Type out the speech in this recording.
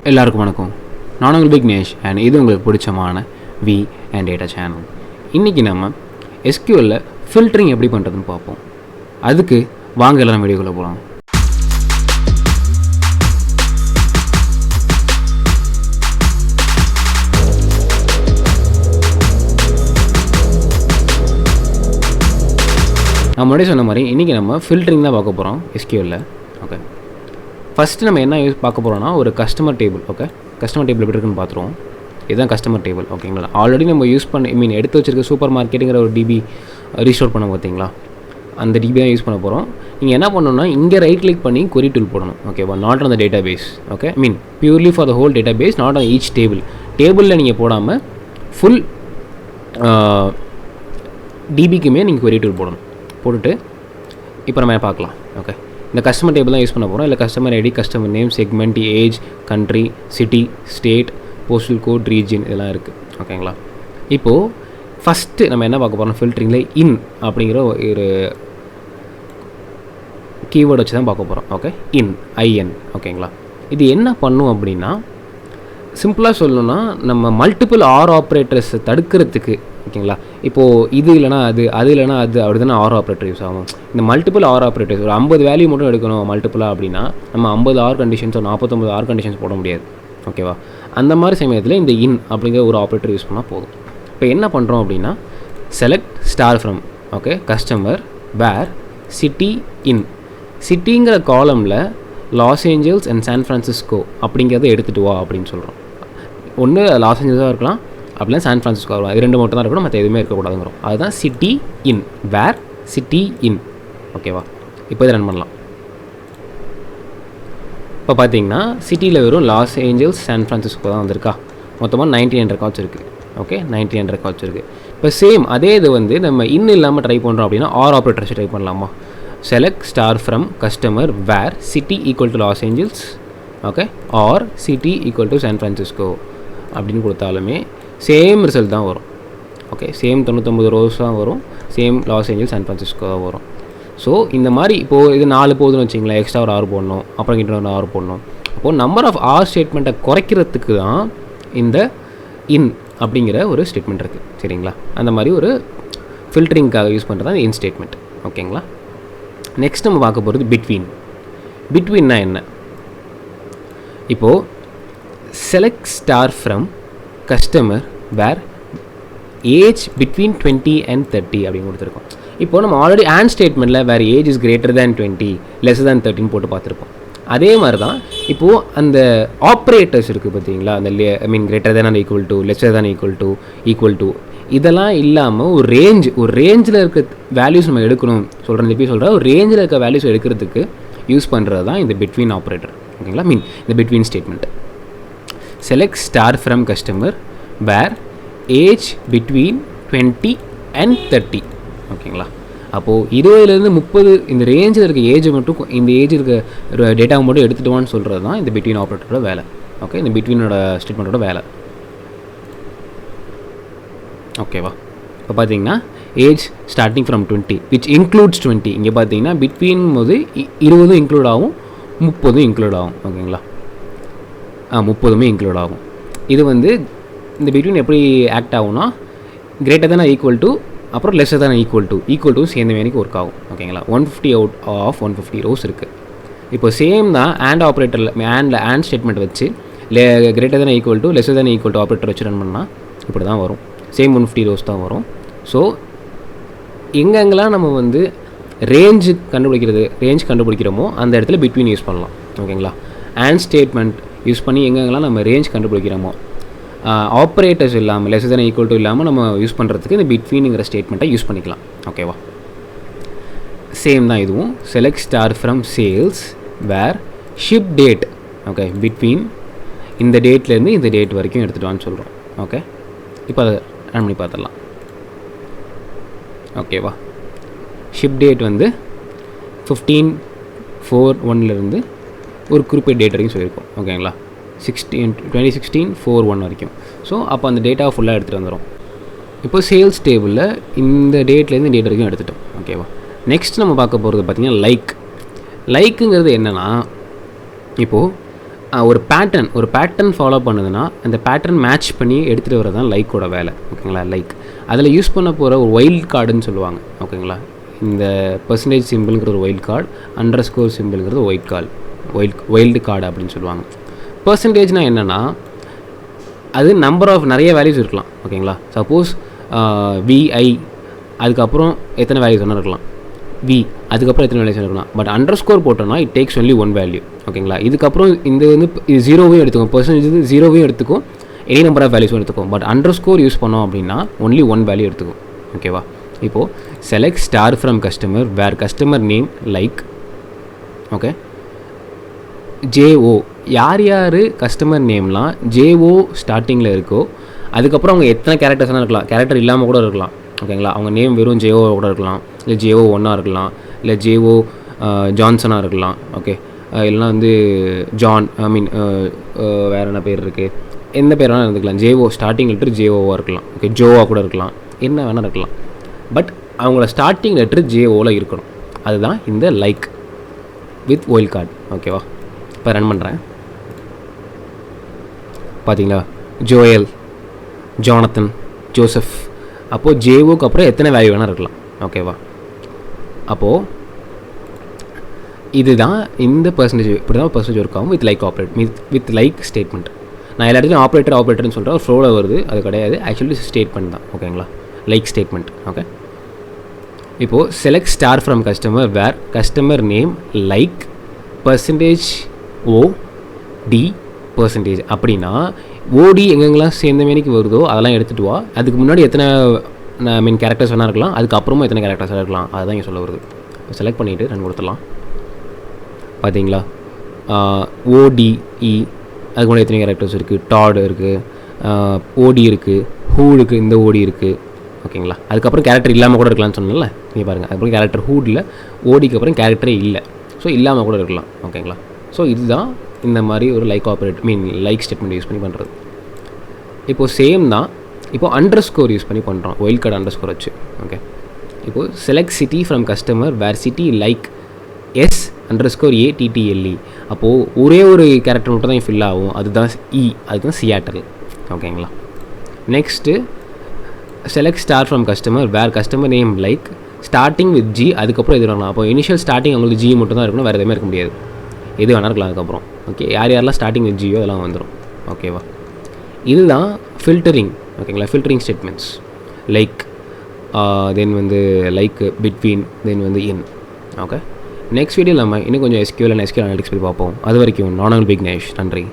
எல்லாருக்கும் வணக்கம். நான் உங்கள் விக்னேஷ் அண்ட் இது உங்களுக்கு பிடிச்சமான வி அண்ட் டேட்டா சேனல். இன்றைக்கி நம்ம SQL ஃபில்டரிங் எப்படி பண்ணுறதுன்னு பார்ப்போம். அதுக்கு வாங்க எல்லாம் வீடியோக்குள்ளே போகலாம். நான் முன்னாடி சொன்ன மாதிரி இன்றைக்கி நம்ம ஃபில்டரிங் தான் பார்க்க போகிறோம் SQL. ஓகே, ஃபஸ்ட்டு நம்ம என்ன பார்க்க போகிறோம்னா ஒரு customer table. Okay, customer table எப்படி இருக்குன்னு பார்த்துருவோம். இதுதான் கஸ்டமர் டேபிள். ஓகேங்களா, ஆல்ரெடி நம்ம யூஸ் பண்ண எடுத்து வச்சிருக்க சூப்பர் மார்க்கெட்டுங்கிற ஒரு டிபி ரீஸ்டோர் பண்ண பார்த்தீங்களா, அந்த டிபி தான் யூஸ் பண்ண போகிறோம். நீங்கள் என்ன பண்ணணும்னா இங்கே ரைட் கிளிக் பண்ணி query tool போடணும். ஓகேவா, not on the database. Okay, purely for the whole database, not on each table. டேபிளில் நீங்கள் போடாமல் ஃபுல் டிபிக்குமே நீங்கள் query tool போடணும். போட்டுட்டு இப்போ நம்ம பார்க்கலாம். ஓகே, இந்த கஸ்டமர் டேபிள் தான் யூஸ் பண்ண போகிறோம். இல்லை customer ID, customer name, segment, age, country, city, state, postal code, region இதெல்லாம் இருக்குது. ஓகேங்களா, இப்போது ஃபஸ்ட்டு நம்ம என்ன பார்க்க போகிறோம், ஃபில்டரிங்கில் இன் அப்படிங்கிற ஒரு கீவேர்டு வச்சு தான் பார்க்க போகிறோம். Okay, IN. ஓகேங்களா, இது என்ன பண்ணும் அப்படின்னா சிம்பிளாக சொல்லணும்னா நம்ம மல்டிபிள் ஆப்ரேட்டர்ஸை தடுக்கிறதுக்கு. ஓகேங்களா, இப்போது இது இல்லைனா அது, அது இல்லைனா அது, அப்படி தானே ஆப்ரேட்டர் யூஸ் ஆகும். இந்த மல்டிபிள் ஆப்ரேட்டர்ஸ் ஒரு 50 வேல்யூ மட்டும் எடுக்கணும் மல்டிபிளாக அப்படின்னா நம்ம 50 கண்டிஷன்ஸ், 49 கண்டிஷன்ஸ் போட முடியாது. ஓகேவா, அந்த மாதிரி சமயத்தில் இந்த இன் அப்படிங்கிற ஒரு ஆப்ரேட்டர் யூஸ் பண்ணால் போதும். இப்போ என்ன பண்ணுறோம் அப்படின்னா select star from, okay, customer where city in. சிட்டிங்கிற காலமில் Los Angeles and San Francisco அப்படிங்கிறத எடுத்துகிட்டு வா அப்படின்னு சொல்கிறோம். ஒன்று லாஸ் ஏஞ்சல்ஸாக இருக்கலாம், அப்படின்னா சான் ஃப்ரான்சிஸ்கோ ஆகலாம். இது ரெண்டு மட்டும் தான் இருக்கணும், மற்ற எதுவுமே இருக்கக்கூடாதுங்கிறோம். அதுதான் சிட்டி இன், வேர் சிட்டி இன். ஓகேவா, இப்போ இதை ரன் பண்ணலாம். இப்போ பார்த்தீங்கன்னா சிட்டியில் வெறும் லாஸ் ஏஞ்சல்ஸ் சான் ஃப்ரான்சிஸ்கோ தான் வந்திருக்கா. மொத்தமாக 99 ரெக்கார்ட்ஸ் இருக்குது. ஓகே, 99 ரெக்கார்ட்ஸ் இருக்குது. இப்போ சேம் அதே இது வந்து நம்ம இன் இல்லாமல் ட்ரை பண்ணுறோம் அப்படின்னா ஆப்ரேட்டர்ஸ் ட்ரை பண்ணலாமா. Select star from customer where city equal to Los Angeles, okay, or city equal to San Francisco அப்படின்னு கொடுத்தாலுமே சேம் ரிசல்ட் தான் வரும். ஓகே, சேம் 99 ரோஸ் தான் வரும், same Los Angeles San Francisco தான் வரும். ஸோ இந்த மாதிரி இப்போது இது 4 போதுன்னு வச்சிங்களேன், எக்ஸ்ட்ரா ஒரு 6 போடணும், அப்புறம் கிட்ட ஒரு 6 போடணும். அப்போது நம்பர் ஆஃப் ஸ்டேட்மெண்ட்டை குறைக்கிறதுக்கு தான் இந்த இன் அப்படிங்கிற ஒரு ஸ்டேட்மெண்ட் இருக்குது. சரிங்களா, அந்த மாதிரி ஒரு ஃபில்டரிங்காக யூஸ் பண்ணுறது தான் இன் ஸ்டேட்மெண்ட். ஓகேங்களா, நெக்ஸ்ட் நம்ம பார்க்க போகிறது பிட்வீன். பிட்வீன்னா என்ன, இப்போது select star from customer where age between 20 and 30 அப்படின்னு கொடுத்துருக்கோம். இப்போது நம்ம ஆல்ரெடி ஆன் ஸ்டேட்மெண்ட்டில் வேறு age is greater than 20 less than 13 போட்டு பார்த்துருப்போம். அதே மாதிரி தான் இப்போது அந்த ஆப்ரேட்டர்ஸ் இருக்குது பார்த்தீங்களா, அந்த greater than and equal to, lesser than equal to இதெல்லாம் இல்லாமல் ஒரு ரேஞ்சில் இருக்க வேல்யூஸ் நம்ம எடுக்கணும். சொல்கிறேன் ஒரு ரேஞ்சில் இருக்க வேல்யூஸ் எடுக்கிறதுக்கு யூஸ் பண்ணுறது தான் இந்த பிட்வீன் ஆப்ரேட்டர். ஓகேங்களா, இந்த between statement. Select star from customer where age between 20 and 30. ஓகேங்களா, அப்போது 20லேருந்து 30 இந்த ரேஞ்சில் இருக்க ஏஜை மட்டும், இந்த ஏஜ் இருக்க டேட்டாவை மட்டும் எடுத்துகிட்டுவான்னு சொல்கிறது தான் இந்த பிட்வீன் ஆப்ரேட்டரோட வேலை. ஓகே, இந்த பிட்வீனோட ஸ்டேட்மெண்ட்டோட வேலை. ஓகேவா, இப்போ பார்த்தீங்கன்னா age starting from 20 which includes 20. இங்கே பார்த்தீங்கன்னா பிட்வீன் போது 20 இன்க்ளூட் ஆகும், 30 இன்க்ளூட் ஆகும். ஓகேங்களா, 30மே இன்க்ளூட் ஆகும். இது வந்து இந்த பிட்வீன் எப்படி ஆக்ட் ஆகும்னா கிரேட்டர் தானே ஈக்குவல் டு, அப்புறம் லெஸ்ஸர் தானே ஈக்குவல் டு சேர்ந்த வேலைக்கு ஒர்க் ஆகும். ஓகேங்களா, 150 அவுட் ஆஃப் 150 ரோஸ் இருக்குது. இப்போ சேம் தான் ஆண்ட் ஆப்ரேட்டரில் ஆண்ட் ஸ்டேட்மெண்ட் வச்சு கிரேட்டர் தானே ஈக்குவல் டு, லெஸ்ஸர் தானே ஈக்குவல் டு ஆப்ரேட்டர் வச்சு ரன் பண்ணால் இப்படி தான் வரும். சேம் 150 ரோஸ் தான் வரும். ஸோ எங்கெங்கெல்லாம் நம்ம வந்து ரேஞ்ச் கண்டுபிடிக்கிறோமோ அந்த இடத்துல பிட்வீன் யூஸ் பண்ணலாம். ஓகேங்களா, ஆண்ட் ஸ்டேட்மெண்ட் யூஸ் பண்ணி எங்கெங்கெல்லாம் நம்ம ரேஞ்ச் கண்டுபிடிக்கிறோமோ ஆப்ரேட்டர்ஸ் இல்லாமல், லெஸ் தேன் ஈக்குவல் டு இல்லாமல் நம்ம யூஸ் பண்ணுறதுக்கு இந்த பிட்வீனுங்கிற ஸ்டேட்மெண்ட்டை யூஸ் பண்ணிக்கலாம். ஓகேவா, சேம் தான் இதுவும். Select star from sales where ship date, okay, between இந்த டேட்லேருந்து இந்த டேட் வரைக்கும் எடுத்துகிட்டு வான்னு சொல்கிறோம். ஓகே, இப்போ அதை ரன் பண்ணி பார்த்துடலாம். ஓகேவா, ஷிப் டேட் வந்து 15/4/1 ஒரு குறிப்பிட்ட டேட் வரைக்கும் சொல்லியிருக்கோம். ஓகேங்களா, 2016/4/1 வரைக்கும். ஸோ அப்போ அந்த டேட்டா ஃபுல்லாக எடுத்துகிட்டு வந்துடும். இப்போ சேல்ஸ் டேபிளில் இந்த டேட்லேருந்து டேட் வரைக்கும் எடுத்துட்டோம். ஓகேவா, நெக்ஸ்ட் நம்ம பார்க்க போகிறது பார்த்திங்கன்னா லைக்குங்கிறது என்னென்னா, இப்போது ஒரு பேட்டர்ன் ஃபாலோ பண்ணுதுன்னா அந்த பேட்டர்ன் மேட்ச் பண்ணி எடுத்துகிட்டு வரது தான் லைக்கோட வேலை. ஓகேங்களா? லைக் அதில் யூஸ் பண்ண போகிற ஒரு வைல்ட் கார்டுன்னு சொல்லுவாங்க. ஓகேங்களா? இந்த பெர்சன்டேஜ் சிம்பிள்ங்கிறது ஒரு வைல்ட் கார்டு, அண்டர்ஸ்கோர் சிம்பிள்ங்கிறது வைல்டு கார்டு அப்படின்னு சொல்லுவாங்க. பெர்சன்டேஜ்னால் என்னென்னா அது நம்பர் ஆஃப் நிறைய வேல்யூஸ் இருக்கலாம். ஓகேங்களா? சப்போஸ் விஐ அதுக்கப்புறம் எத்தனை வேல்யூஸ் வேணால் இருக்கலாம், வி அதுக்கப்புறம் எத்தனை வேல்யூஸ் இருக்கலாம். பட் அண்டர்ஸ்கோர் போட்டோன்னா it takes only one value. ஓகேங்களா? இதுக்கப்புறம் இந்த வந்து இது ஜீரோவையும் எடுத்துக்கும், பெர்சன்டேஜ் ஜீரோவையும் எடுத்துக்கும், எனி நம்பர் ஆஃப் வேல்யூஸும் எடுத்துக்கும். பட் அண்டர்ஸ்கோர் யூஸ் பண்ணோம் அப்படின்னா ஒன்லி ஒன் வேல்யூ எடுத்துக்கும். ஓகேவா? இப்போது select star from customer where customer name like. Okay, J O யார் யார் கஸ்டமர் நேம்லாம் ஜேஓ ஸ்டார்டிங்கில் இருக்கோ அதுக்கப்புறம் அவங்க எத்தனை கேரக்டர்ஸ்லாம் இருக்கலாம், கேரக்டர் இல்லாமல் கூட இருக்கலாம். ஓகேங்களா? அவங்க நேம் வெறும் ஜேஓ கூட இருக்கலாம், இல்லை ஜேஓ ஒன்னாக இருக்கலாம், இல்லை ஜேஓ ஜான்சனாக இருக்கலாம். ஓகே, இல்லைனா வந்து ஜான் வேறு என்ன பேர் இருக்குது, எந்த பேர் வேணால் இருந்துக்கலாம். ஜேஓ ஸ்டார்டிங் லெட்டர் ஜேஓவாக இருக்கலாம். ஓகே, ஜோவாக கூட இருக்கலாம், என்ன வேணால் இருக்கலாம். பட் அவங்கள ஸ்டார்டிங் லெட்டர் ஜேஓவில் இருக்கணும். அதுதான் இந்த லைக் வித் வைல்ட் கார்டு. ஓகேவா? இப்போ ரன் பண்ணுறேன். பார்த்தீங்களா? Joel, Jonathan, Joseph. அப்போது ஜேஓக்கு அப்புறம் எத்தனை வேல்யூ வேணால் இருக்கலாம். ஓகேவா? அப்போது இதுதான் இந்த பெர்சன்டேஜ், இப்படி தான் பெர்சன்டேஜ் ஒர்க் ஆகும் with like with like statement. நான் எல்லா இடத்துலையும் ஆப்ரேட்டர்னு சொல்கிறேன், ஒரு ஃப்ளோவில் வருது, அது கிடையாது. ஆக்சுவலி ஸ்டேட்மெண்ட் தான். ஓகேங்களா? Like statement. ஓகே, இப்போது select star from customer where customer name like percentage O D percentage. அப்படின்னா ஓடி எங்கெங்கெல்லாம் சேர்ந்த மேனிக்கு வருதோ அதெல்லாம் எடுத்துகிட்டு வா. அதுக்கு முன்னாடி எத்தனை கேரக்டர்ஸ் வேணால் இருக்கலாம், அதுக்கப்புறமா எத்தனை கேரக்டர்ஸ் இருக்கலாம், அதுதான் இங்கே சொல்ல வருது. செலக்ட் பண்ணிவிட்டு ரன் கொடுத்துடலாம். பார்த்தீங்களா? ஓடிஇ அதுக்கு முன்னாடி எத்தனை கேரக்டர்ஸ் இருக்குது, டாட் இருக்குது, ஓடி இருக்குது, ஹூ இருக்குது, இந்த ஓடி இருக்குது. ஓகேங்களா? அதுக்கப்புறம் கேரக்டர் இல்லாமல் கூட இருக்கலாம்னு சொன்னல, நீங்கள் பாருங்கள். அதுக்கப்புறம் கேரக்டர் ஹூடில் ஓடிக்கு அப்புறம் கேரக்டரே இல்லை, ஸோ இல்லாமல் கூட இருக்கலாம். ஓகேங்களா? ஸோ இதுதான் இந்த மாதிரி ஒரு லைக் ஸ்டேட்மெண்ட் யூஸ் பண்ணி பண்ணுறது. இப்போது சேம் தான். இப்போது அண்டர்ஸ்கோர் யூஸ் பண்ணி பண்ணுறோம், வைல்ட் கார்டு அண்டர்ஸ்கோர் வச்சு. ஓகே, இப்போது select city from customer where city like S underscore A T T L E. அப்போது ஒரே ஒரு கேரக்டர் மட்டும் தான் ஃபில் ஆகும், அதுதான் அதுதான் சியாட்டல். ஓகேங்களா? Next select star from customer where customer name like starting with G, அதுக்கப்புறம் எது வேணாம். அப்போ இனிஷியல் ஸ்டார்டிங் அவங்களுக்கு ஜி மட்டும் தான் இருக்கணும், வேறு எதுவுமே இருக்க முடியாது, எது வேணா இருக்கலாம் அதுக்கப்புறம். ஓகே, யாரெல்லாம் ஸ்டார்டிங் வித் ஜியோ அதெல்லாம் வந்துடும். ஓகேவா? இதுதான் ஃபில்டரிங். ஓகேங்களா? ஃபில்டரிங் ஸ்டேட்மெண்ட்ஸ் லைக் தென் வந்து லைக் பிட்வீன் தென் வந்து இன். ஓகே, நெக்ஸ்ட் வீடியோவில் நம்ம இன்னும் கொஞ்சம் SQL அண்ட் SQL அனாலிட்டிக்ஸ் பற்றி பார்ப்போம். அது வரைக்கும் நான் உங்கள் விக்னேஷ். நன்றி.